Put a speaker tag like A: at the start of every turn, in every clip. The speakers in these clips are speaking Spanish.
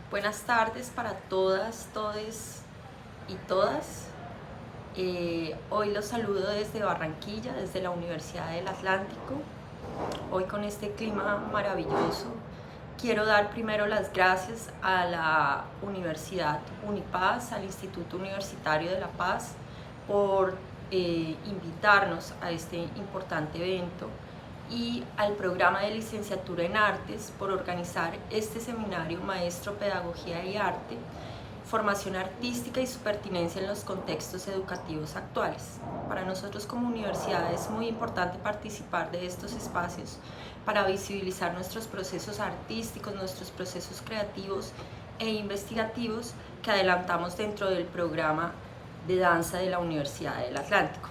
A: Buenas tardes para todas, todes y todas. Hoy los saludo desde Barranquilla, desde la Universidad del Atlántico. Hoy con este clima maravilloso. Quiero dar primero las gracias a la Universidad Unipaz, al Instituto Universitario de La Paz, por invitarnos a este importante evento, y al programa de licenciatura en artes por organizar este seminario Maestro, Pedagogía y Arte, formación artística y su pertinencia en los contextos educativos actuales. Para nosotros como universidad es muy importante participar de estos espacios para visibilizar nuestros procesos artísticos, nuestros procesos creativos e investigativos que adelantamos dentro del programa de danza de la Universidad del Atlántico.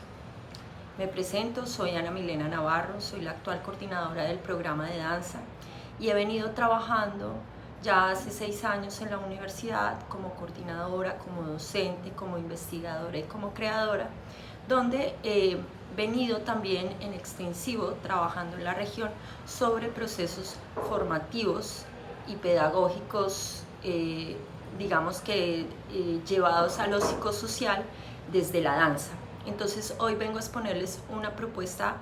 A: Me presento, soy Ana Milena Navarro, soy la actual coordinadora del programa de danza y he venido trabajando ya hace 6 años en la universidad como coordinadora, como docente, como investigadora y como creadora, donde he venido también en extensivo trabajando en la región sobre procesos formativos y pedagógicos, digamos que llevados a lo psicosocial desde la danza. Entonces hoy vengo a exponerles una propuesta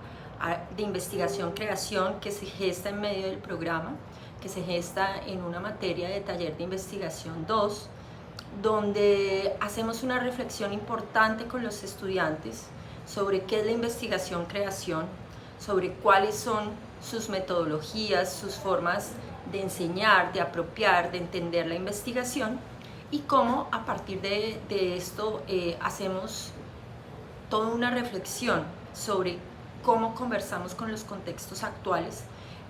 A: de investigación-creación que se gesta en medio del programa, que se gesta en una materia de taller de investigación 2, donde hacemos una reflexión importante con los estudiantes sobre qué es la investigación-creación, sobre cuáles son sus metodologías, sus formas de enseñar, de apropiar, de entender la investigación, y cómo a partir de esto hacemos toda una reflexión sobre cómo conversamos con los contextos actuales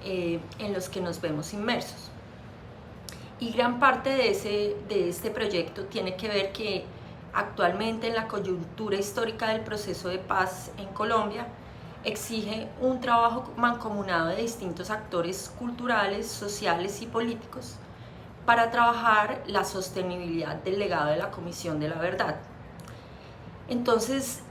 A: en los que nos vemos inmersos. Y gran parte de este proyecto tiene que ver que actualmente en la coyuntura histórica del proceso de paz en Colombia exige un trabajo mancomunado de distintos actores culturales, sociales y políticos para trabajar la sostenibilidad del legado de la Comisión de la Verdad. Entonces,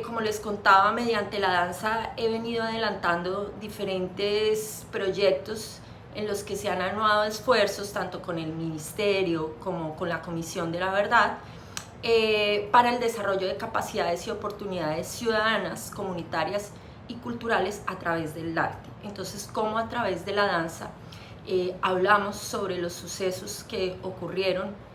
A: como les contaba, mediante la danza he venido adelantando diferentes proyectos en los que se han anuado esfuerzos tanto con el Ministerio como con la Comisión de la Verdad para el desarrollo de capacidades y oportunidades ciudadanas, comunitarias y culturales a través del arte. Entonces, cómo a través de la danza hablamos sobre los sucesos que ocurrieron,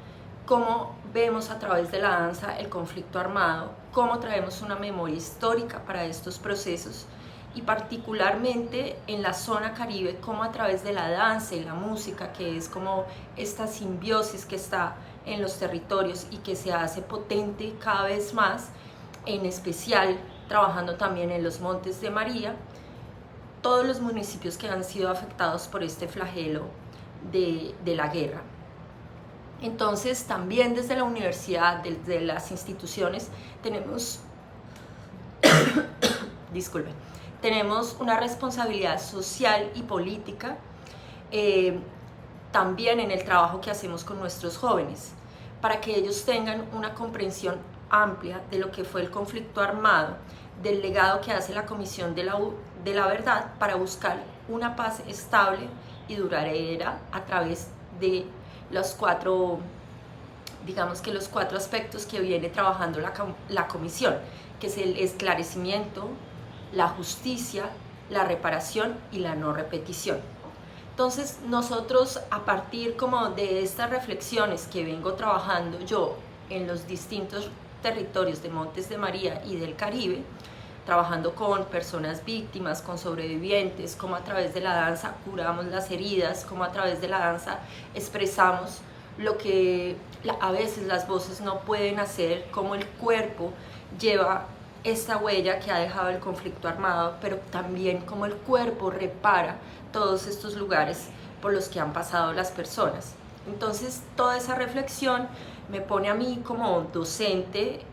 A: cómo vemos a través de la danza el conflicto armado, cómo traemos una memoria histórica para estos procesos, y particularmente en la zona Caribe, cómo a través de la danza y la música, que es como esta simbiosis que está en los territorios y que se hace potente cada vez más, en especial trabajando también en los Montes de María, todos los municipios que han sido afectados por este flagelo de la guerra. Entonces, también desde la universidad, desde las instituciones, tenemos tenemos una responsabilidad social y política, también en el trabajo que hacemos con nuestros jóvenes, para que ellos tengan una comprensión amplia de lo que fue el conflicto armado, del legado que hace la Comisión de la Verdad para buscar una paz estable y duradera a través de los cuatro aspectos que viene trabajando la comisión, que es el esclarecimiento, la justicia, la reparación y la no repetición. Entonces nosotros, a partir como de estas reflexiones que vengo trabajando yo en los distintos territorios de Montes de María y del Caribe, trabajando con personas víctimas, con sobrevivientes, cómo a través de la danza curamos las heridas, cómo a través de la danza expresamos lo que a veces las voces no pueden hacer, cómo el cuerpo lleva esta huella que ha dejado el conflicto armado, pero también cómo el cuerpo repara todos estos lugares por los que han pasado las personas. Entonces, toda esa reflexión me pone a mí como docente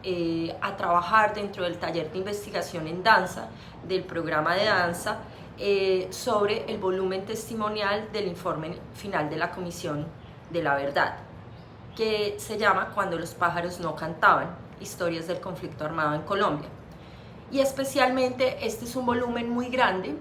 A: a trabajar dentro del taller de investigación en danza del programa de danza sobre el volumen testimonial del informe final de la Comisión de la Verdad, que se llama Cuando los pájaros no cantaban, historias del conflicto armado en Colombia. Y especialmente este es un volumen muy grande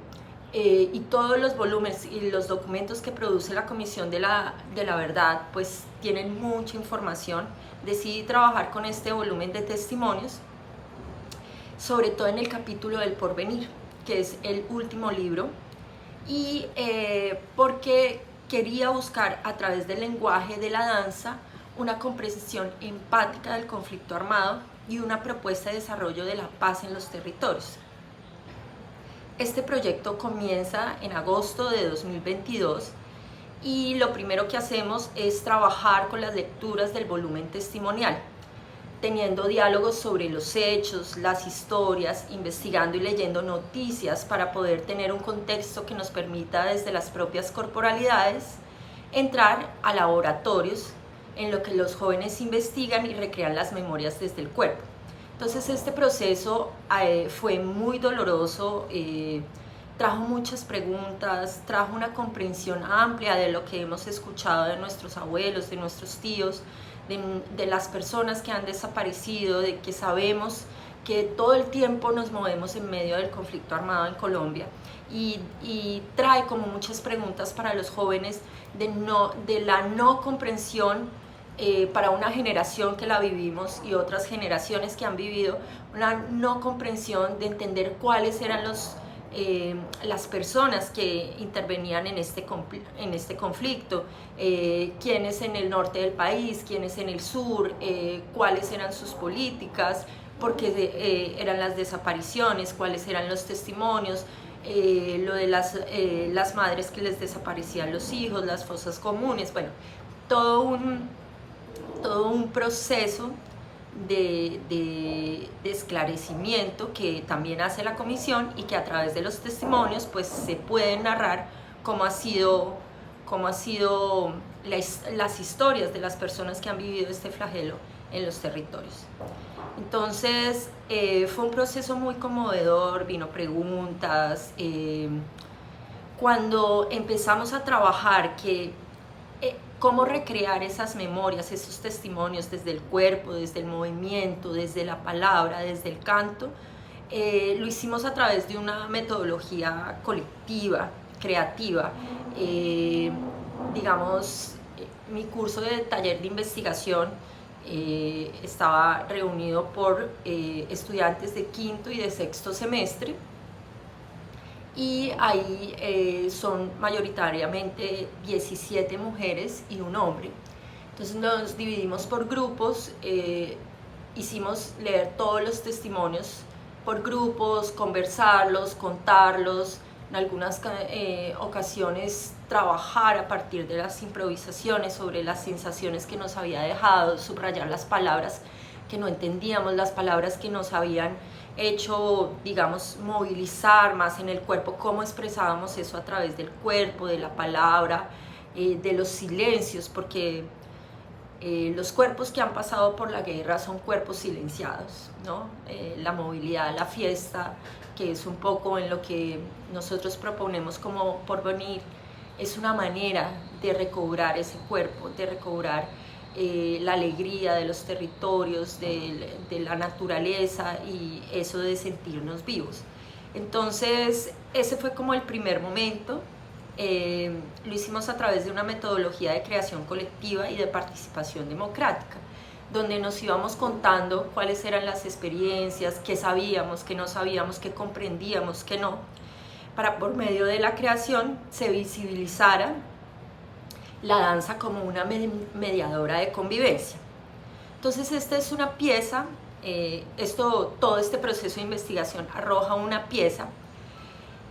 A: y todos los volúmenes y los documentos que produce la Comisión de la Verdad pues tienen mucha información. Decidí trabajar con este volumen de testimonios, sobre todo en el capítulo del porvenir, que es el último libro, y porque quería buscar a través del lenguaje de la danza una comprensión empática del conflicto armado y una propuesta de desarrollo de la paz en los territorios. Este proyecto comienza en agosto de 2022 y lo primero que hacemos es trabajar con las lecturas del volumen testimonial, teniendo diálogos sobre los hechos, las historias, investigando y leyendo noticias para poder tener un contexto que nos permita desde las propias corporalidades entrar a laboratorios en lo que los jóvenes investigan y recrean las memorias desde el cuerpo. Entonces este proceso fue muy doloroso, trajo muchas preguntas, trajo una comprensión amplia de lo que hemos escuchado de nuestros abuelos, de nuestros tíos, de las personas que han desaparecido, de que sabemos que todo el tiempo nos movemos en medio del conflicto armado en Colombia, y trae como muchas preguntas para los jóvenes de la no comprensión para una generación que la vivimos y otras generaciones que han vivido, una no comprensión de entender cuáles eran las personas que intervenían en este conflicto, quiénes en el norte del país, quiénes en el sur, cuáles eran sus políticas, por qué eran las desapariciones, cuáles eran los testimonios, lo de las madres que les desaparecían los hijos, las fosas comunes, bueno, todo un proceso de esclarecimiento que también hace la comisión, y que a través de los testimonios pues se pueden narrar cómo ha sido las historias de las personas que han vivido este flagelo en los territorios. Entonces fue un proceso muy conmovedor, vino preguntas, cuando empezamos a trabajar cómo recrear esas memorias, esos testimonios desde el cuerpo, desde el movimiento, desde la palabra, desde el canto, lo hicimos a través de una metodología colectiva, creativa. Digamos, mi curso de taller de investigación estaba reunido por estudiantes de quinto y de sexto semestre, y ahí son mayoritariamente 17 mujeres y un hombre. Entonces nos dividimos por grupos, hicimos leer todos los testimonios por grupos, conversarlos, contarlos, en algunas ocasiones trabajar a partir de las improvisaciones sobre las sensaciones que nos había dejado, subrayar las palabras que no entendíamos, las palabras que nos habían hecho, digamos, movilizar más en el cuerpo, cómo expresábamos eso a través del cuerpo, de la palabra, de los silencios, porque los cuerpos que han pasado por la guerra son cuerpos silenciados, ¿no? La movilidad, la fiesta, que es un poco en lo que nosotros proponemos como porvenir, es una manera de recobrar ese cuerpo, de recobrar la alegría de los territorios, de la naturaleza, y eso de sentirnos vivos. Entonces ese fue como el primer momento. Lo hicimos a través de una metodología de creación colectiva y de participación democrática, donde nos íbamos contando cuáles eran las experiencias, qué sabíamos, qué no sabíamos, qué comprendíamos, qué no, para por medio de la creación se visibilizara la danza como una mediadora de convivencia. Entonces esta es una pieza, todo este proceso de investigación arroja una pieza,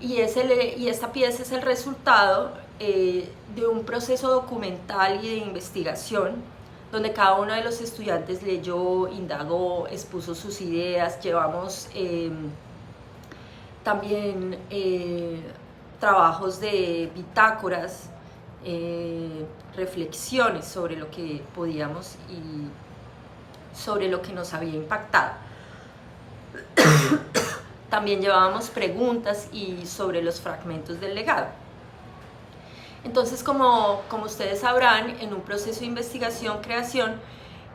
A: y esta pieza es el resultado de un proceso documental y de investigación, donde cada uno de los estudiantes leyó, indagó, expuso sus ideas. Llevamos también trabajos de bitácoras, reflexiones sobre lo que podíamos y sobre lo que nos había impactado. También llevábamos preguntas y sobre los fragmentos del legado. Entonces, como ustedes sabrán, en un proceso de investigación-creación,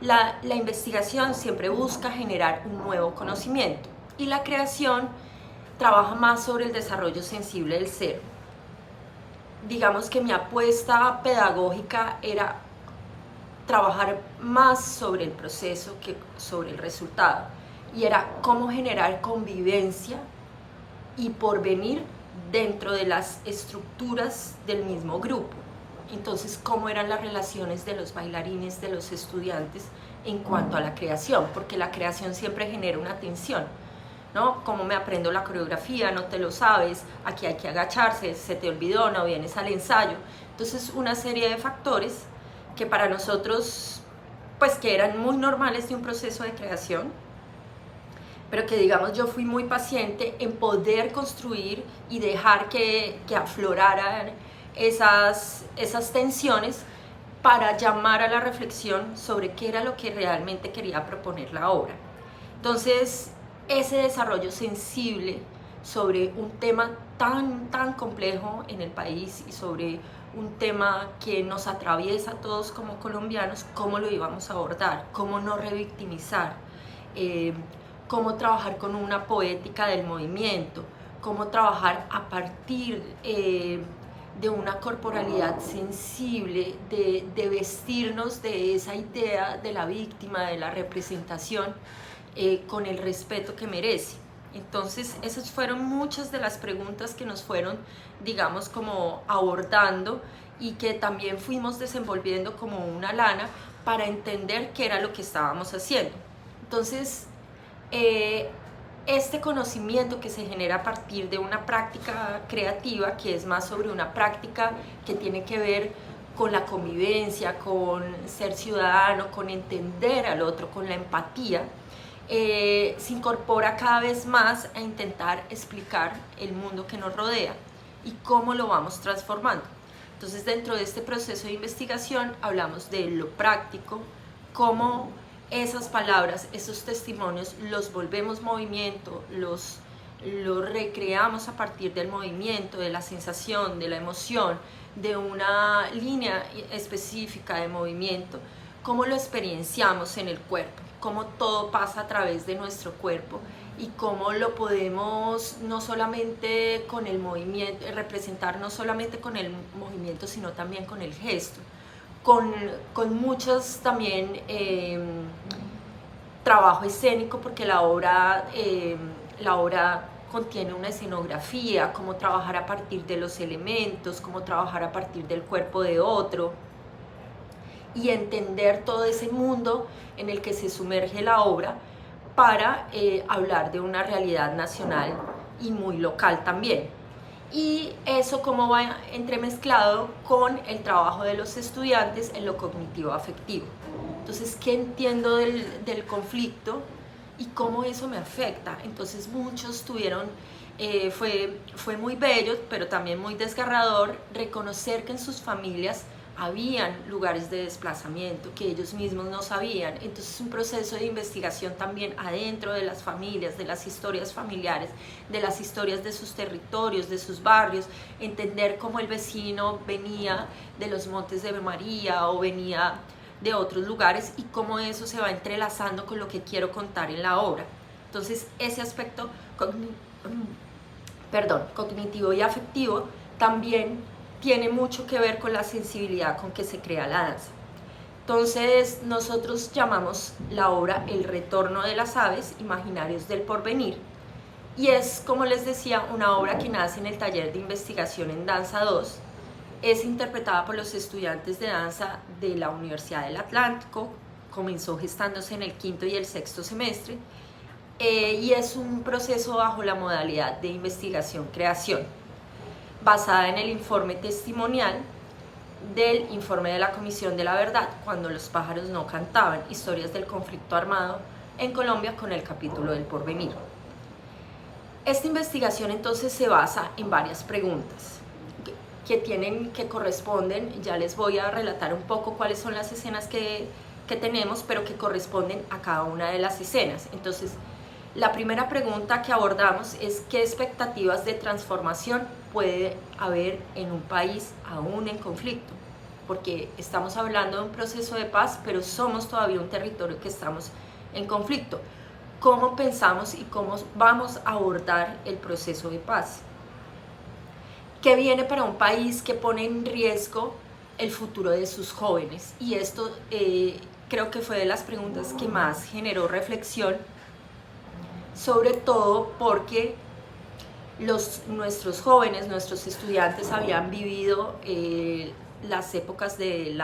A: la investigación siempre busca generar un nuevo conocimiento, y la creación trabaja más sobre el desarrollo sensible del ser. Digamos que mi apuesta pedagógica era trabajar más sobre el proceso que sobre el resultado, y era cómo generar convivencia y porvenir dentro de las estructuras del mismo grupo. Entonces, cómo eran las relaciones de los bailarines, de los estudiantes en cuanto a la creación, porque la creación siempre genera una tensión, ¿no? ¿Cómo me aprendo la coreografía? No te lo sabes, aquí hay que agacharse, se te olvidó, no vienes al ensayo. Entonces, una serie de factores que para nosotros, pues que eran muy normales de un proceso de creación, pero que digamos yo fui muy paciente en poder construir y dejar que afloraran esas tensiones para llamar a la reflexión sobre qué era lo que realmente quería proponer la obra. Entonces, ese desarrollo sensible sobre un tema tan complejo en el país y sobre un tema que nos atraviesa a todos como colombianos, cómo lo íbamos a abordar, cómo no revictimizar, cómo trabajar con una poética del movimiento, cómo trabajar a partir de una corporalidad sensible, de vestirnos de esa idea de la víctima, de la representación, con el respeto que merece. Entonces, esas fueron muchas de las preguntas que nos fueron, digamos, como abordando y que también fuimos desenvolviendo como una lana para entender qué era lo que estábamos haciendo. Entonces, este conocimiento que se genera a partir de una práctica creativa, que es más sobre una práctica que tiene que ver con la convivencia, con ser ciudadano, con entender al otro, con la empatía, se incorpora cada vez más a intentar explicar el mundo que nos rodea y cómo lo vamos transformando. Entonces, dentro de este proceso de investigación hablamos de lo práctico, cómo esas palabras, esos testimonios los volvemos movimiento, los recreamos a partir del movimiento, de la sensación, de la emoción, de una línea específica de movimiento, cómo lo experienciamos en el cuerpo, cómo todo pasa a través de nuestro cuerpo y cómo lo podemos no solamente con el movimiento, representar no solamente con el movimiento, sino también con el gesto, con muchos también trabajo escénico, porque la obra contiene una escenografía, cómo trabajar a partir de los elementos, cómo trabajar a partir del cuerpo de otro y entender todo ese mundo en el que se sumerge la obra para hablar de una realidad nacional y muy local también. Y eso cómo va entremezclado con el trabajo de los estudiantes en lo cognitivo afectivo. Entonces, ¿qué entiendo del conflicto y cómo eso me afecta? Entonces muchos tuvieron, fue muy bello, pero también muy desgarrador reconocer que en sus familias habían lugares de desplazamiento que ellos mismos no sabían. Entonces, un proceso de investigación también adentro de las familias, de las historias familiares, de las historias de sus territorios, de sus barrios, entender cómo el vecino venía de los Montes de María o venía de otros lugares y cómo eso se va entrelazando con lo que quiero contar en la obra. Entonces, ese aspecto cognitivo y afectivo también tiene mucho que ver con la sensibilidad con que se crea la danza. Entonces, nosotros llamamos la obra El retorno de las aves, imaginarios del porvenir, y es, como les decía, una obra que nace en el taller de investigación en Danza 2, es interpretada por los estudiantes de danza de la Universidad del Atlántico, comenzó gestándose en el quinto y el sexto semestre, y es un proceso bajo la modalidad de investigación-creación, basada en el informe testimonial del informe de la Comisión de la Verdad, cuando los pájaros no cantaban, historias del conflicto armado en Colombia, con el capítulo del porvenir. Esta investigación entonces se basa en varias preguntas que corresponden, ya les voy a relatar un poco cuáles son las escenas que tenemos, pero que corresponden a cada una de las escenas. Entonces, la primera pregunta que abordamos es ¿qué expectativas de transformación puede haber en un país aún en conflicto? Porque estamos hablando de un proceso de paz, pero somos todavía un territorio que estamos en conflicto. cómo pensamos y cómo vamos a abordar el proceso de paz. ¿Qué viene para un país que pone en riesgo el futuro de sus jóvenes? Y esto creo que fue de las preguntas que más generó reflexión, sobre todo porque nuestros jóvenes, nuestros estudiantes habían vivido las épocas de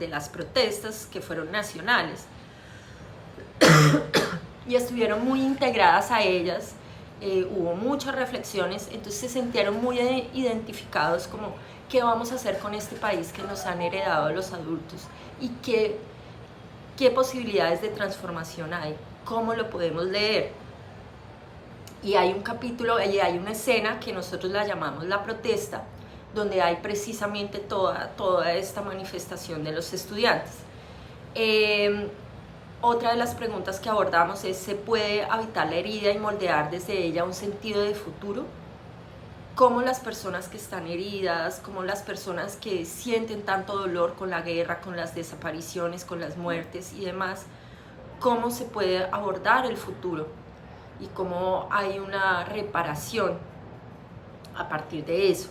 A: las protestas que fueron nacionales y estuvieron muy integradas a ellas. Hubo muchas reflexiones, entonces se sintieron muy identificados como qué vamos a hacer con este país que nos han heredado los adultos y qué posibilidades de transformación hay, cómo lo podemos leer. Y hay un capítulo, y hay una escena que nosotros la llamamos La Protesta, donde hay precisamente toda esta manifestación de los estudiantes. Otra de las preguntas que abordamos es: ¿se puede habitar la herida y moldear desde ella un sentido de futuro? ¿Cómo las personas que están heridas, cómo las personas que sienten tanto dolor con la guerra, con las desapariciones, con las muertes y demás, cómo se puede abordar el futuro y cómo hay una reparación a partir de eso?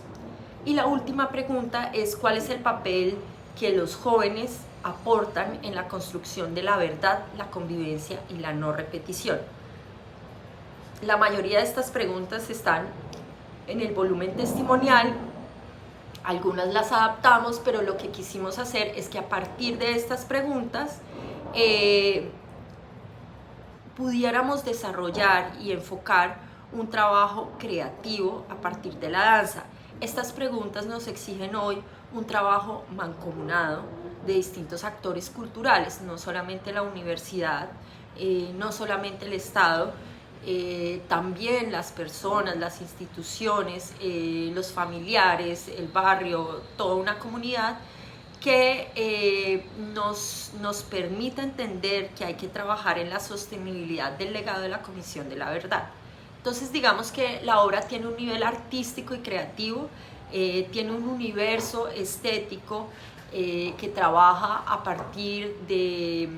A: Y la última pregunta es: ¿cuál es el papel que los jóvenes aportan en la construcción de la verdad, la convivencia y la no repetición? La mayoría de estas preguntas están en el volumen testimonial, algunas las adaptamos, pero lo que quisimos hacer es que a partir de estas preguntas pudiéramos desarrollar y enfocar un trabajo creativo a partir de la danza. Estas preguntas nos exigen hoy un trabajo mancomunado de distintos actores culturales, no solamente la universidad, no solamente el Estado, también las personas, las instituciones, los familiares, el barrio, toda una comunidad que nos permita entender que hay que trabajar en la sostenibilidad del legado de la Comisión de la Verdad. Entonces, digamos que la obra tiene un nivel artístico y creativo, tiene un universo estético que trabaja a partir de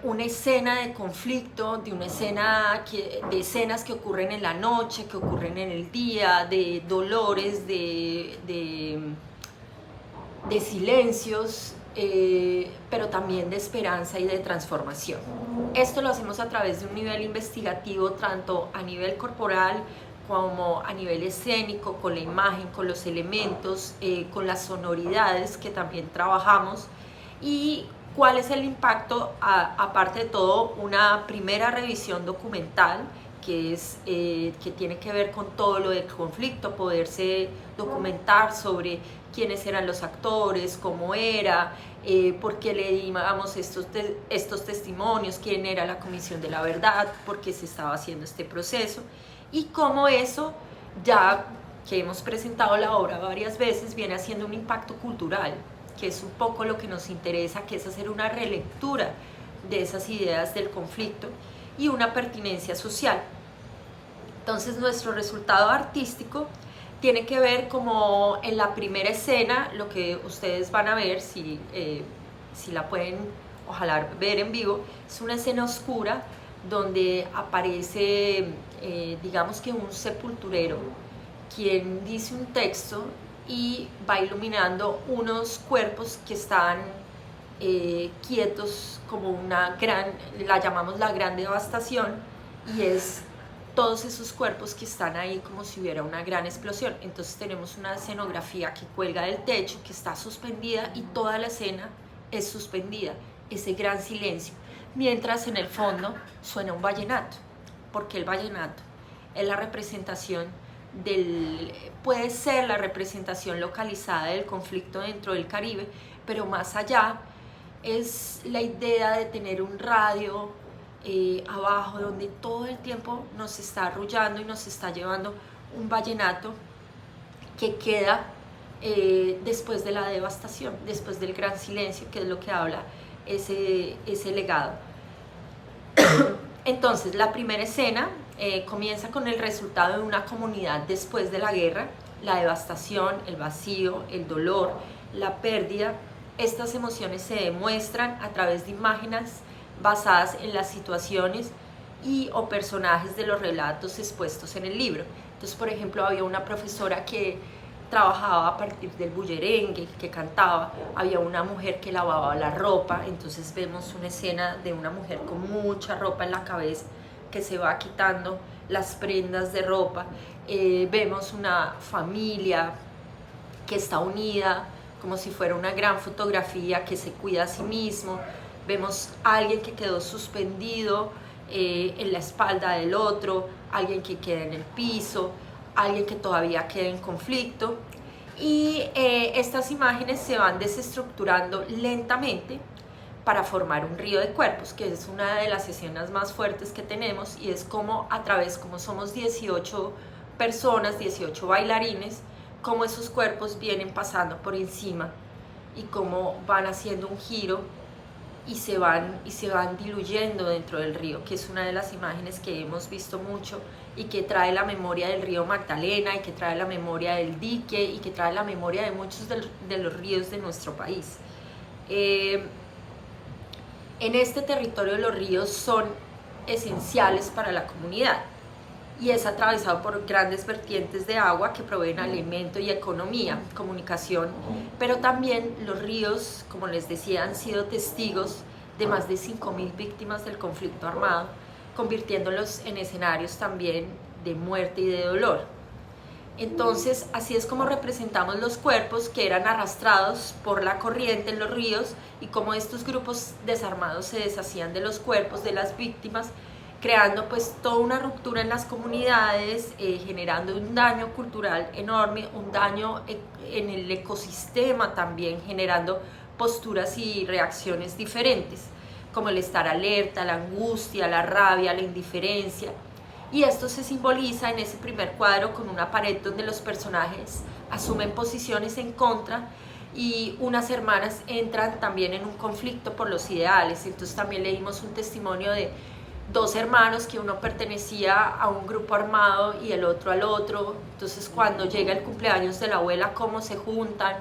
A: una escena de conflicto, de escenas que ocurren en la noche, que ocurren en el día, de dolores, de silencios, pero también de esperanza y de transformación. Esto lo hacemos a través de un nivel investigativo, tanto a nivel corporal como a nivel escénico, con la imagen, con los elementos, con las sonoridades que también trabajamos. Y ¿cuál es el impacto? Aparte de todo, una primera revisión documental que tiene que ver con todo lo del conflicto, poderse documentar sobre quiénes eran los actores, cómo era, por qué leíamos estos testimonios, quién era la Comisión de la Verdad, por qué se estaba haciendo este proceso, y cómo eso, ya que hemos presentado la obra varias veces, viene haciendo un impacto cultural, que es un poco lo que nos interesa, que es hacer una relectura de esas ideas del conflicto y una pertinencia social. Entonces, nuestro resultado artístico tiene que ver, como en la primera escena, lo que ustedes van a ver, si la pueden ojalá ver en vivo, es una escena oscura donde aparece, digamos que un sepulturero, quien dice un texto y va iluminando unos cuerpos que están quietos, como la llamamos la gran devastación, y es todos esos cuerpos que están ahí como si hubiera una gran explosión. Entonces tenemos una escenografía que cuelga del techo, que está suspendida, y toda la escena es suspendida, ese gran silencio, mientras en el fondo suena un vallenato, porque el vallenato es la representación puede ser la representación localizada del conflicto dentro del Caribe, pero más allá es la idea de tener un radio abajo, donde todo el tiempo nos está arrullando y nos está llevando un vallenato que queda después de la devastación, después del gran silencio, que es lo que habla ese legado. Entonces, la primera escena comienza con el resultado de una comunidad después de la guerra, la devastación, el vacío, el dolor, la pérdida. Estas emociones se demuestran a través de imágenes basadas en las situaciones y o personajes de los relatos expuestos en el libro. Entonces, por ejemplo, había una profesora que trabajaba a partir del bullerengue, que cantaba, había una mujer que lavaba la ropa, entonces vemos una escena de una mujer con mucha ropa en la cabeza que se va quitando las prendas de ropa, vemos una familia que está unida como si fuera una gran fotografía, que se cuida a sí mismo, vemos a alguien que quedó suspendido en la espalda del otro, alguien que queda en el piso, alguien que todavía queda en conflicto, y estas imágenes se van desestructurando lentamente para formar un río de cuerpos, que es una de las escenas más fuertes que tenemos, y es como a través, como somos 18 personas, 18 bailarines, cómo esos cuerpos vienen pasando por encima y cómo van haciendo un giro y se van diluyendo dentro del río, que es una de las imágenes que hemos visto mucho y que trae la memoria del río Magdalena, y que trae la memoria del dique, y que trae la memoria de muchos de los ríos de nuestro país. En este territorio los ríos son esenciales para la comunidad y es atravesado por grandes vertientes de agua que proveen alimento y economía, comunicación, pero también los ríos, como les decía, han sido testigos de más de 5.000 víctimas del conflicto armado, convirtiéndolos en escenarios también de muerte y de dolor. Entonces, así es como representamos los cuerpos que eran arrastrados por la corriente en los ríos, y cómo estos grupos desarmados se deshacían de los cuerpos de las víctimas, creando pues toda una ruptura en las comunidades, generando un daño cultural enorme, un daño en el ecosistema también, generando posturas y reacciones diferentes, como el estar alerta, la angustia, la rabia, la indiferencia. Y esto se simboliza en ese primer cuadro con una pared donde los personajes asumen posiciones en contra y unas hermanas entran también en un conflicto por los ideales. Entonces también leímos un testimonio de dos hermanos, que uno pertenecía a un grupo armado y el otro al otro. Entonces cuando llega el cumpleaños de la abuela, cómo se juntan,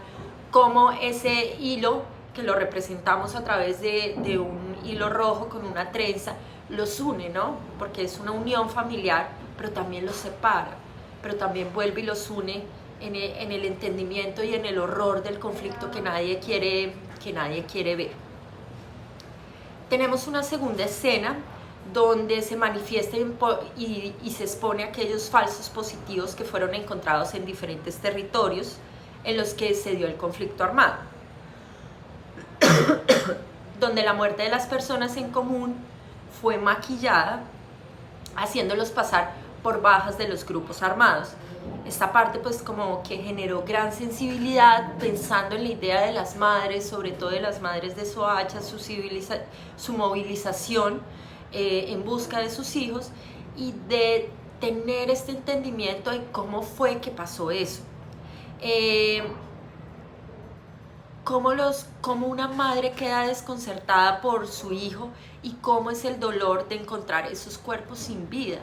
A: cómo ese hilo, que lo representamos a través de un hilo rojo con una trenza, los une, ¿no? Porque es una unión familiar, pero también los separa, pero también vuelve y los une en el entendimiento y en el horror del conflicto que nadie quiere ver. Tenemos una segunda escena donde se manifiesta y se expone aquellos falsos positivos que fueron encontrados en diferentes territorios en los que se dio el conflicto armado, donde la muerte de las personas en común fue maquillada, haciéndolos pasar por bajas de los grupos armados. Esta parte pues como que generó gran sensibilidad, pensando en la idea de las madres, sobre todo de las madres de Soacha, su movilización en busca de sus hijos, y de tener este entendimiento de cómo fue que pasó eso. Cómo una madre queda desconcertada por su hijo, y cómo es el dolor de encontrar esos cuerpos sin vida,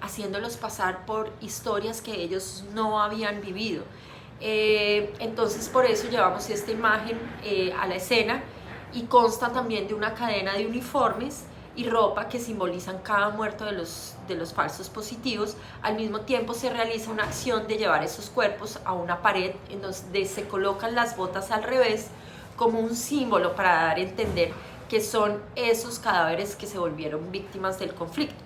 A: haciéndolos pasar por historias que ellos no habían vivido. Entonces por eso llevamos esta imagen a la escena, y consta también de una cadena de uniformes y ropa que simbolizan cada muerto de los falsos positivos. Al mismo tiempo se realiza una acción de llevar esos cuerpos a una pared en donde se colocan las botas al revés, como un símbolo para dar a entender que son esos cadáveres que se volvieron víctimas del conflicto.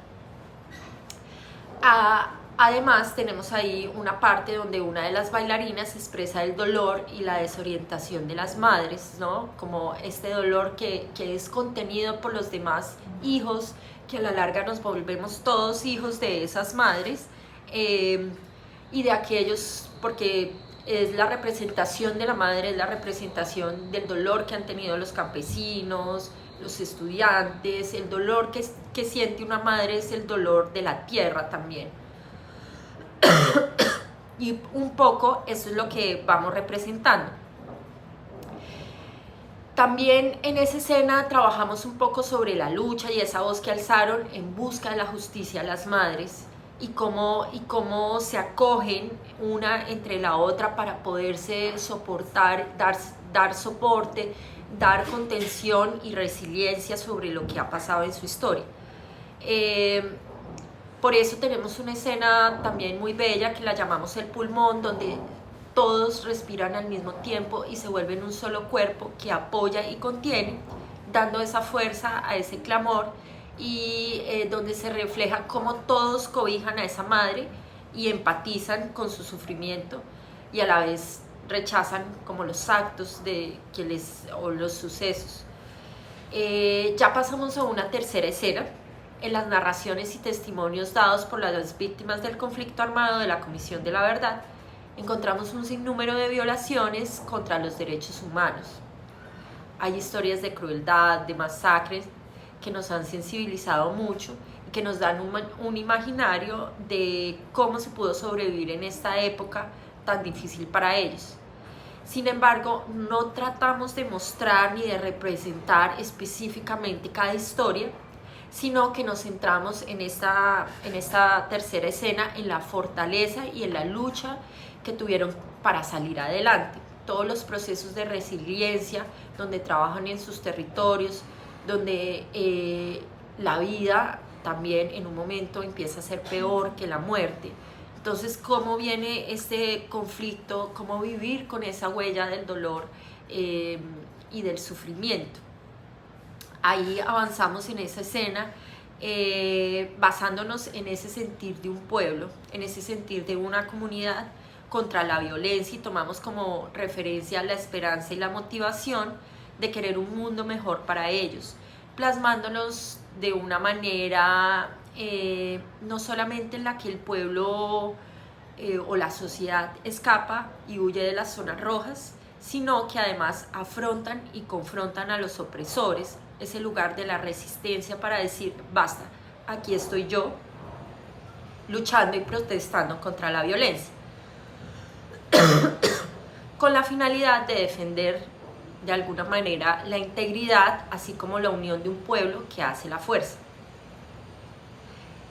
A: Además tenemos ahí una parte donde una de las bailarinas expresa el dolor y la desorientación de las madres, ¿no? Como este dolor que es contenido por los demás hijos, que a la larga nos volvemos todos hijos de esas madres, y de aquellos, porque es la representación de la madre, es la representación del dolor que han tenido los campesinos, los estudiantes. El dolor que siente una madre es el dolor de la tierra también. Y un poco eso es lo que vamos representando. También en esa escena trabajamos un poco sobre la lucha y esa voz que alzaron en busca de la justicia a las madres, y cómo se acogen una entre la otra para poderse soportar, dar soporte, dar contención y resiliencia sobre lo que ha pasado en su historia. Por eso tenemos una escena también muy bella que la llamamos el pulmón, donde todos respiran al mismo tiempo y se vuelven un solo cuerpo que apoya y contiene, dando esa fuerza a ese clamor, y donde se refleja cómo todos cobijan a esa madre y empatizan con su sufrimiento, y a la vez rechazan como los actos o los sucesos. Ya pasamos a una tercera escena. En las narraciones y testimonios dados por las víctimas del conflicto armado de la Comisión de la Verdad, encontramos un sinnúmero de violaciones contra los derechos humanos. Hay historias de crueldad, de masacres, que nos han sensibilizado mucho y que nos dan un imaginario de cómo se pudo sobrevivir en esta época tan difícil para ellos. Sin embargo, no tratamos de mostrar ni de representar específicamente cada historia, sino que nos centramos en esta tercera escena en la fortaleza y en la lucha que tuvieron para salir adelante. Todos los procesos de resiliencia, donde trabajan en sus territorios, donde la vida también en un momento empieza a ser peor que la muerte. Entonces, ¿cómo viene este conflicto? ¿Cómo vivir con esa huella del dolor y del sufrimiento? Ahí avanzamos en esa escena, basándonos en ese sentir de un pueblo, en ese sentir de una comunidad contra la violencia, y tomamos como referencia la esperanza y la motivación de querer un mundo mejor para ellos, plasmándonos de una manera no solamente en la que el pueblo o la sociedad escapa y huye de las zonas rojas, sino que además afrontan y confrontan a los opresores, ese lugar de la resistencia para decir, basta, aquí estoy yo, luchando y protestando contra la violencia, con la finalidad de defender de alguna manera la integridad, así como la unión de un pueblo que hace la fuerza.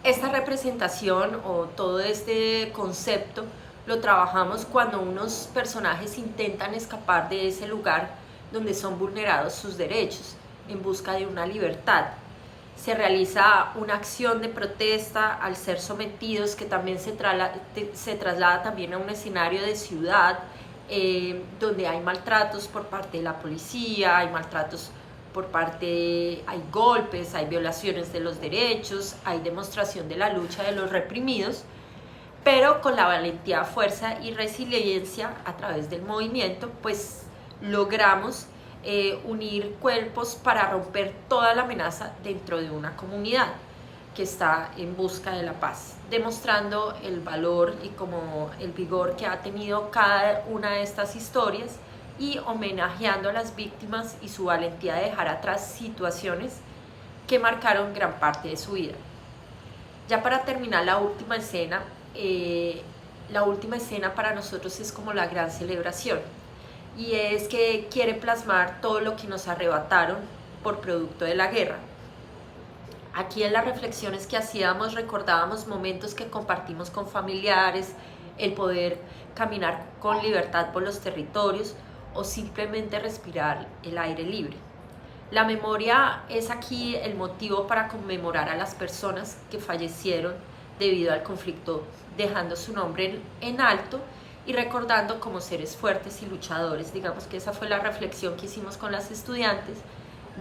A: Esta representación o todo este concepto lo trabajamos cuando unos personajes intentan escapar de ese lugar donde son vulnerados sus derechos en busca de una libertad. Se realiza una acción de protesta al ser sometidos, que también se traslada también a un escenario de ciudad, donde hay maltratos por parte de la policía, hay maltratos hay golpes, hay violaciones de los derechos, hay demostración de la lucha de los reprimidos, pero con la valentía, fuerza y resiliencia a través del movimiento, pues logramos unir cuerpos para romper toda la amenaza dentro de una comunidad que está en busca de la paz, demostrando el valor y como el vigor que ha tenido cada una de estas historias, y homenajeando a las víctimas y su valentía de dejar atrás situaciones que marcaron gran parte de su vida. Ya para terminar la última escena para nosotros es como la gran celebración, y es que quiere plasmar todo lo que nos arrebataron por producto de la guerra. Aquí en las reflexiones que hacíamos recordábamos momentos que compartimos con familiares, el poder caminar con libertad por los territorios o simplemente respirar el aire libre. La memoria es aquí el motivo para conmemorar a las personas que fallecieron debido al conflicto, dejando su nombre en alto y recordando como seres fuertes y luchadores. Digamos que esa fue la reflexión que hicimos con las estudiantes.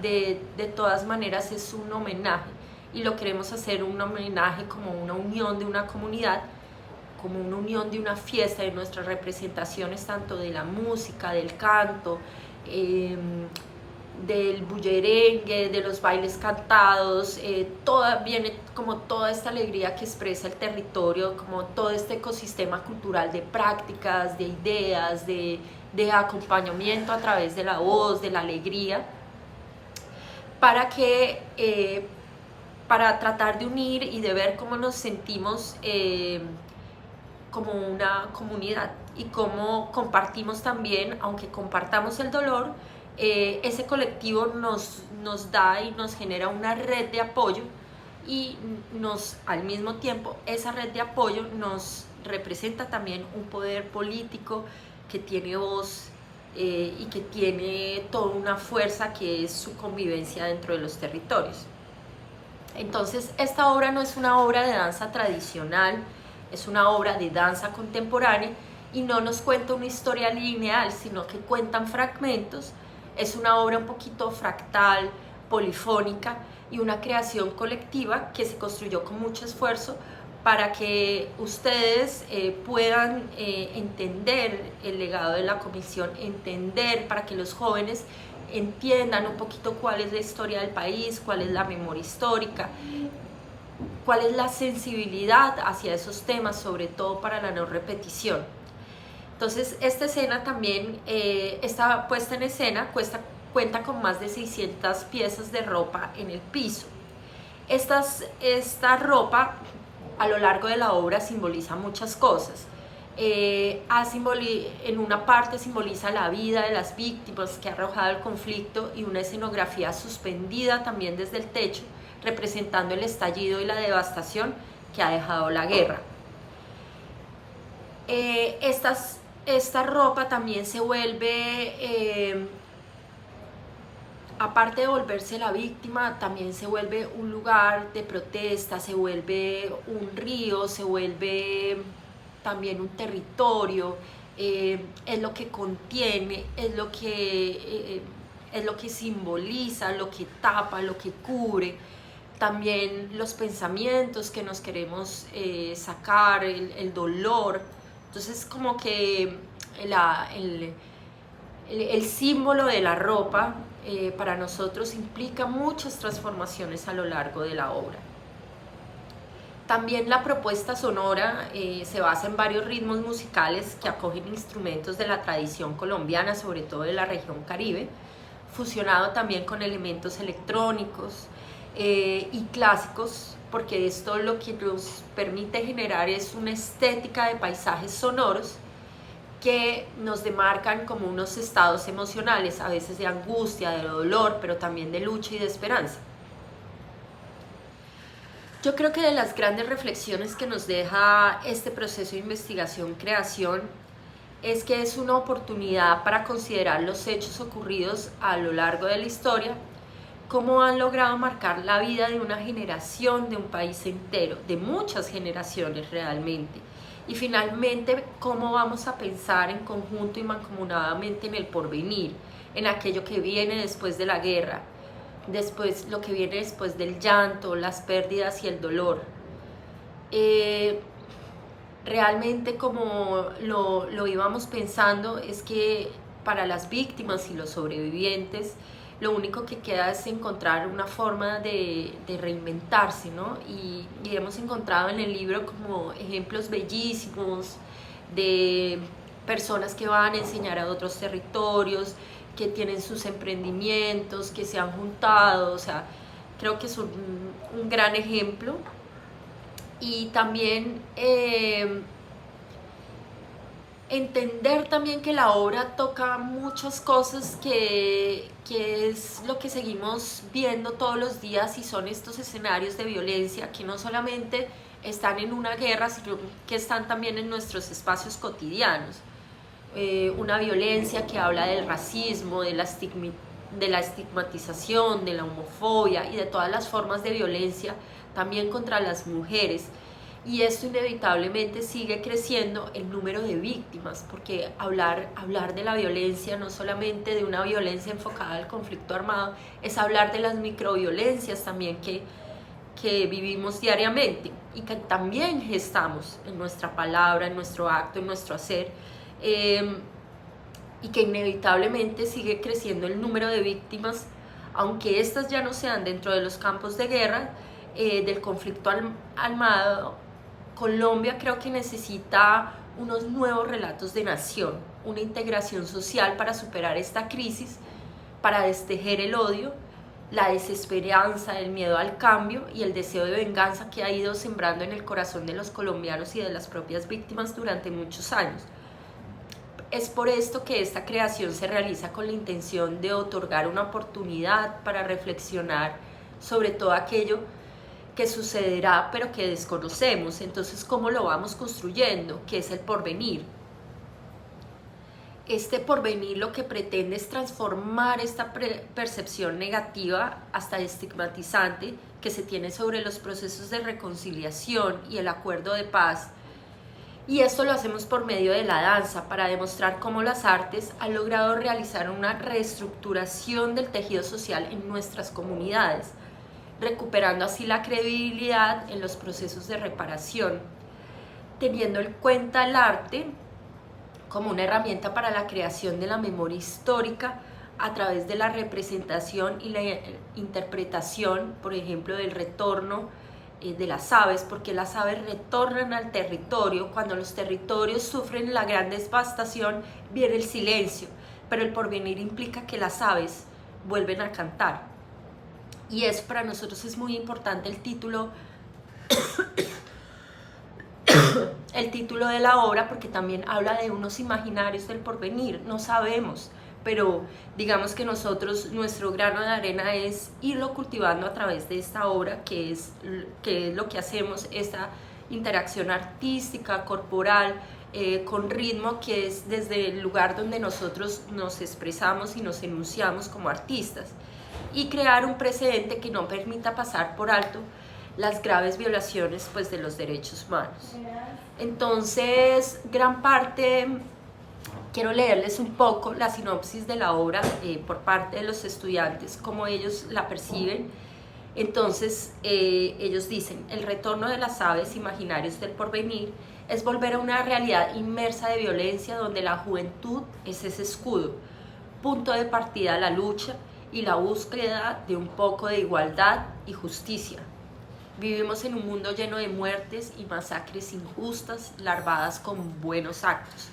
A: De todas maneras es un homenaje, y lo queremos hacer un homenaje como una unión de una comunidad, como una unión de una fiesta, de nuestras representaciones tanto de la música, del canto, del bullerengue, de los bailes cantados, viene como toda esta alegría que expresa el territorio, como todo este ecosistema cultural de prácticas, de ideas, de acompañamiento a través de la voz, de la alegría, para tratar de unir y de ver cómo nos sentimos como una comunidad, y cómo compartimos también, aunque compartamos el dolor, ese colectivo nos da y nos genera una red de apoyo, y al mismo tiempo esa red de apoyo nos representa también un poder político que tiene voz y que tiene toda una fuerza que es su convivencia dentro de los territorios. Entonces, esta obra no es una obra de danza tradicional, es una obra de danza contemporánea y no nos cuenta una historia lineal, sino que cuentan fragmentos. Es una obra un poquito fractal, polifónica y una creación colectiva que se construyó con mucho esfuerzo para que ustedes puedan entender el legado de la comisión, entender, para que los jóvenes entiendan un poquito cuál es la historia del país, cuál es la memoria histórica, cuál es la sensibilidad hacia esos temas, sobre todo para la no repetición. Entonces, esta escena también, esta puesta en escena, cuenta con más de 600 piezas de ropa en el piso. Esta ropa a lo largo de la obra simboliza muchas cosas. En una parte simboliza la vida de las víctimas que ha arrojado el conflicto y una escenografía suspendida también desde el techo, representando el estallido y la devastación que ha dejado la guerra. Esta ropa también se vuelve, aparte de volverse la víctima, también se vuelve un lugar de protesta, se vuelve un río, se vuelve también un territorio, es lo que contiene, es lo que simboliza, lo que tapa, lo que cubre, también los pensamientos que nos queremos sacar, el dolor. Entonces, como que el símbolo de la ropa para nosotros implica muchas transformaciones a lo largo de la obra. También la propuesta sonora se basa en varios ritmos musicales que acogen instrumentos de la tradición colombiana, sobre todo de la región Caribe, fusionado también con elementos electrónicos y clásicos, porque esto lo que nos permite generar es una estética de paisajes sonoros que nos demarcan como unos estados emocionales, a veces de angustia, de dolor, pero también de lucha y de esperanza. Yo creo que de las grandes reflexiones que nos deja este proceso de investigación-creación es que es una oportunidad para considerar los hechos ocurridos a lo largo de la historia, cómo han logrado marcar la vida de una generación, de un país entero, de muchas generaciones realmente, y finalmente cómo vamos a pensar en conjunto y mancomunadamente en el porvenir, en aquello que viene después de la guerra, después lo que viene después del llanto, las pérdidas y el dolor. Realmente, como lo íbamos pensando, es que para las víctimas y los sobrevivientes lo único que queda es encontrar una forma de reinventarse, ¿no? Y hemos encontrado en el libro como ejemplos bellísimos de personas que van a enseñar a otros territorios, que tienen sus emprendimientos, que se han juntado, o sea, creo que es un gran ejemplo. Y también entender también que la obra toca muchas cosas que es lo que seguimos viendo todos los días, y son estos escenarios de violencia que no solamente están en una guerra, sino que están también en nuestros espacios cotidianos. Una violencia que habla del racismo, de la estigmatización, de la homofobia y de todas las formas de violencia también contra las mujeres. Y esto inevitablemente sigue creciendo el número de víctimas, porque hablar de la violencia, no solamente de una violencia enfocada al conflicto armado, es hablar de las microviolencias también que vivimos diariamente y que también gestamos en nuestra palabra, en nuestro acto, en nuestro hacer, y que inevitablemente sigue creciendo el número de víctimas, aunque estas ya no sean dentro de los campos de guerra, del conflicto armado. Colombia creo que necesita unos nuevos relatos de nación, una integración social para superar esta crisis, para destejer el odio, la desesperanza, el miedo al cambio y el deseo de venganza que ha ido sembrando en el corazón de los colombianos y de las propias víctimas durante muchos años. Es por esto que esta creación se realiza con la intención de otorgar una oportunidad para reflexionar sobre todo aquello que sucederá pero que desconocemos. Entonces, ¿cómo lo vamos construyendo? ¿Qué es el porvenir? Este porvenir lo que pretende es transformar esta percepción negativa hasta estigmatizante que se tiene sobre los procesos de reconciliación y el acuerdo de paz. Y esto lo hacemos por medio de la danza, para demostrar cómo las artes han logrado realizar una reestructuración del tejido social en nuestras comunidades, recuperando así la credibilidad en los procesos de reparación, teniendo en cuenta el arte como una herramienta para la creación de la memoria histórica a través de la representación y la interpretación, por ejemplo, del retorno de las aves, porque las aves retornan al territorio. Cuando los territorios sufren la gran devastación, viene el silencio, pero el porvenir implica que las aves vuelven a cantar. Y eso para nosotros es muy importante, el título de la obra, porque también habla de unos imaginarios del porvenir. No sabemos, pero digamos que nosotros, nuestro grano de arena es irlo cultivando a través de esta obra, que es lo que hacemos, esta interacción artística, corporal, con ritmo, que es desde el lugar donde nosotros nos expresamos y nos enunciamos como artistas, y crear un precedente que no permita pasar por alto las graves violaciones, pues, de los derechos humanos. Entonces, gran parte, quiero leerles un poco la sinopsis de la obra por parte de los estudiantes, cómo ellos la perciben. Entonces, ellos dicen: el retorno de las aves imaginarios del porvenir es volver a una realidad inmersa de violencia, donde la juventud es ese escudo, punto de partida a la lucha y la búsqueda de un poco de igualdad y justicia. Vivimos en un mundo lleno de muertes y masacres injustas, larvadas con buenos actos,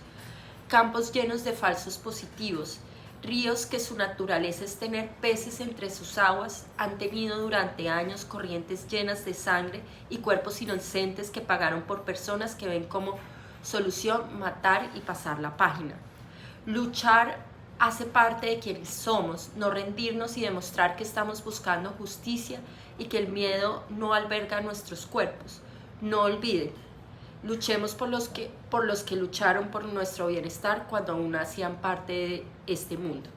A: campos llenos de falsos positivos, ríos que su naturaleza es tener peces entre sus aguas, han tenido durante años corrientes llenas de sangre y cuerpos inocentes que pagaron por personas que ven como solución matar y pasar la página. Luchar hace parte de quienes somos, no rendirnos y demostrar que estamos buscando justicia y que el miedo no alberga nuestros cuerpos. No olviden, luchemos por los que lucharon por nuestro bienestar cuando aún hacían parte de este mundo.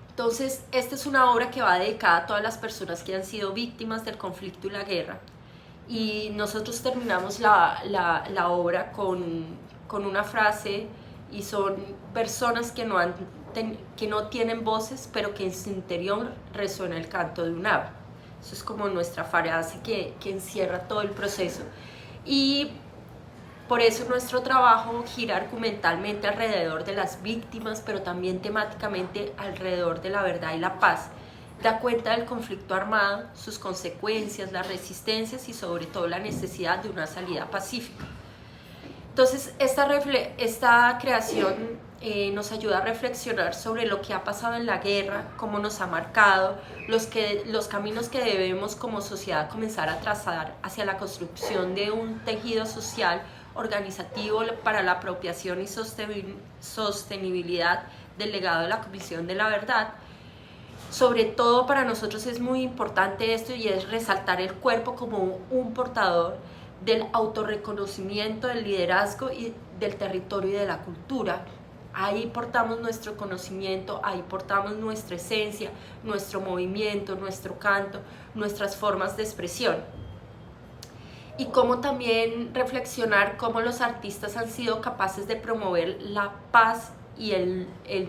A: Entonces, esta es una obra que va dedicada a todas las personas que han sido víctimas del conflicto y la guerra. Y nosotros terminamos la obra con una frase, y son personas que no tienen voces, pero que en su interior resuena el canto de un ave. Eso es como nuestra frase que encierra todo el proceso. Y por eso nuestro trabajo gira argumentalmente alrededor de las víctimas, pero también temáticamente alrededor de la verdad y la paz. Da cuenta del conflicto armado, sus consecuencias, las resistencias y sobre todo la necesidad de una salida pacífica. Entonces, esta creación nos ayuda a reflexionar sobre lo que ha pasado en la guerra, cómo nos ha marcado, los caminos que debemos como sociedad comenzar a trazar hacia la construcción de un tejido social organizativo para la apropiación y sostenibilidad del legado de la Comisión de la Verdad. Sobre todo para nosotros es muy importante esto, y es resaltar el cuerpo como un portador del autorreconocimiento, del liderazgo y del territorio y de la cultura. Ahí portamos nuestro conocimiento, ahí portamos nuestra esencia, nuestro movimiento, nuestro canto, nuestras formas de expresión. Y cómo también reflexionar cómo los artistas han sido capaces de promover la paz y el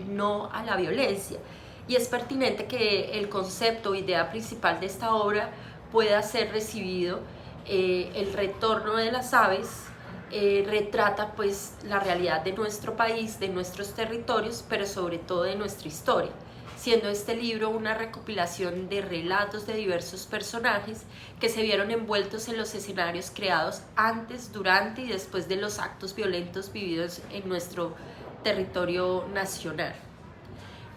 A: no a la violencia. Y es pertinente que el concepto o idea principal de esta obra pueda ser recibido. El retorno de las aves retrata pues la realidad de nuestro país, de nuestros territorios, pero sobre todo de nuestra historia, siendo este libro una recopilación de relatos de diversos personajes que se vieron envueltos en los escenarios creados antes, durante y después de los actos violentos vividos en nuestro territorio nacional.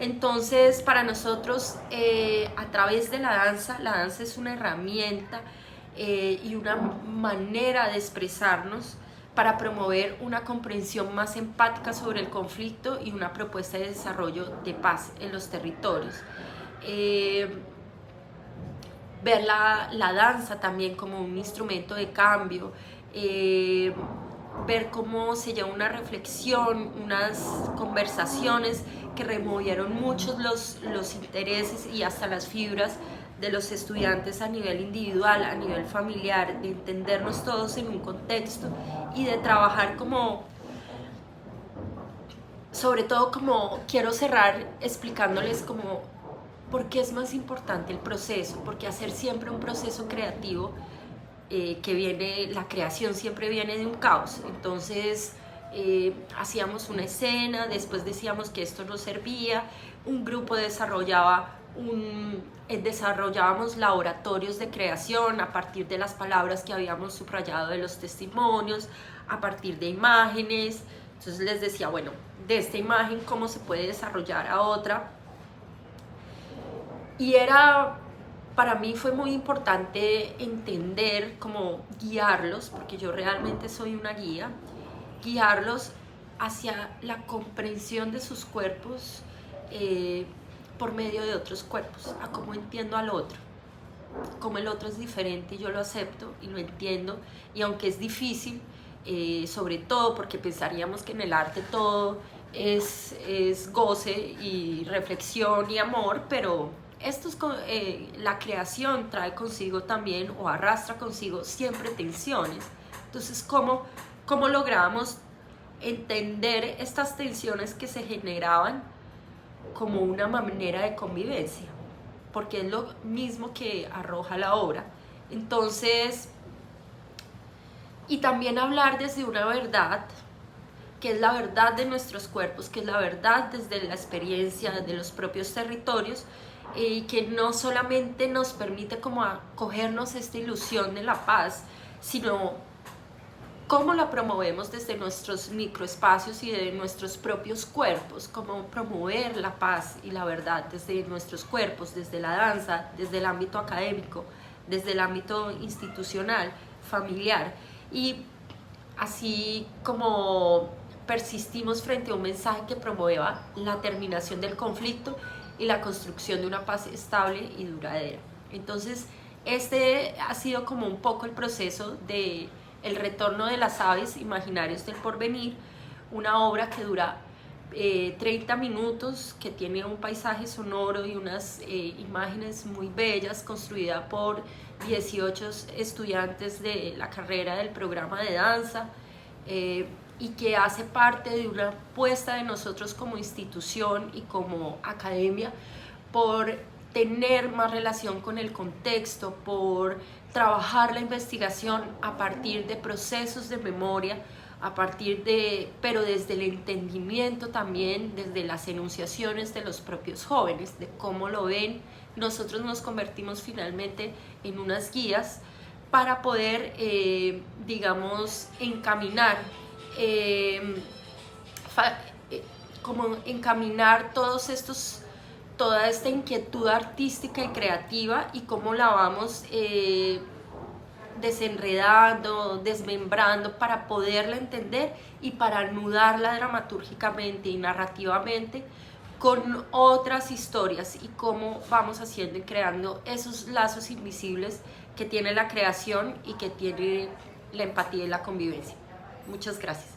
A: Entonces, para nosotros, a través de la danza es una herramienta y una manera de expresarnos para promover una comprensión más empática sobre el conflicto y una propuesta de desarrollo de paz en los territorios. Ver la danza también como un instrumento de cambio, ver cómo se lleva una reflexión, unas conversaciones que removieron muchos los intereses y hasta las fibras de los estudiantes a nivel individual, a nivel familiar, de entendernos todos en un contexto y de trabajar como, sobre todo como quiero cerrar explicándoles como por qué es más importante el proceso, porque hacer siempre un proceso creativo que viene, la creación siempre viene de un caos. Entonces hacíamos una escena, después decíamos que esto no servía, un grupo desarrollábamos laboratorios de creación a partir de las palabras que habíamos subrayado de los testimonios, a partir de imágenes. Entonces les decía, bueno, de esta imagen cómo se puede desarrollar a otra. Y para mí fue muy importante entender, cómo guiarlos, porque yo realmente soy una guía, guiarlos hacia la comprensión de sus cuerpos por medio de otros cuerpos, a cómo entiendo al otro, cómo el otro es diferente y yo lo acepto y lo entiendo, y aunque es difícil, sobre todo porque pensaríamos que en el arte todo es goce y reflexión y amor, pero la creación trae consigo también o arrastra consigo siempre tensiones. Entonces, ¿cómo logramos entender estas tensiones que se generaban como una manera de convivencia? Porque es lo mismo que arroja la obra. Entonces, y también hablar desde una verdad, que es la verdad de nuestros cuerpos, que es la verdad desde la experiencia de los propios territorios, y que no solamente nos permite como acogernos esta ilusión de la paz, sino cómo la promovemos desde nuestros microespacios y de nuestros propios cuerpos, cómo promover la paz y la verdad desde nuestros cuerpos, desde la danza, desde el ámbito académico, desde el ámbito institucional, familiar. Y así como persistimos frente a un mensaje que promueva la terminación del conflicto y la construcción de una paz estable y duradera. Entonces, este ha sido como un poco el proceso de El retorno de las aves imaginarios del porvenir, una obra que dura 30 minutos, que tiene un paisaje sonoro y unas imágenes muy bellas, construida por 18 estudiantes de la carrera del programa de danza, y que hace parte de una apuesta de nosotros como institución y como academia por tener más relación con el contexto, por trabajar la investigación a partir de procesos de memoria, pero desde el entendimiento también, desde las enunciaciones de los propios jóvenes, de cómo lo ven. Nosotros nos convertimos finalmente en unas guías para poder, digamos, encaminar toda esta inquietud artística y creativa, y cómo la vamos desenredando, desmembrando para poderla entender y para anudarla dramatúrgicamente y narrativamente con otras historias, y cómo vamos haciendo y creando esos lazos invisibles que tiene la creación y que tiene la empatía y la convivencia. Muchas gracias.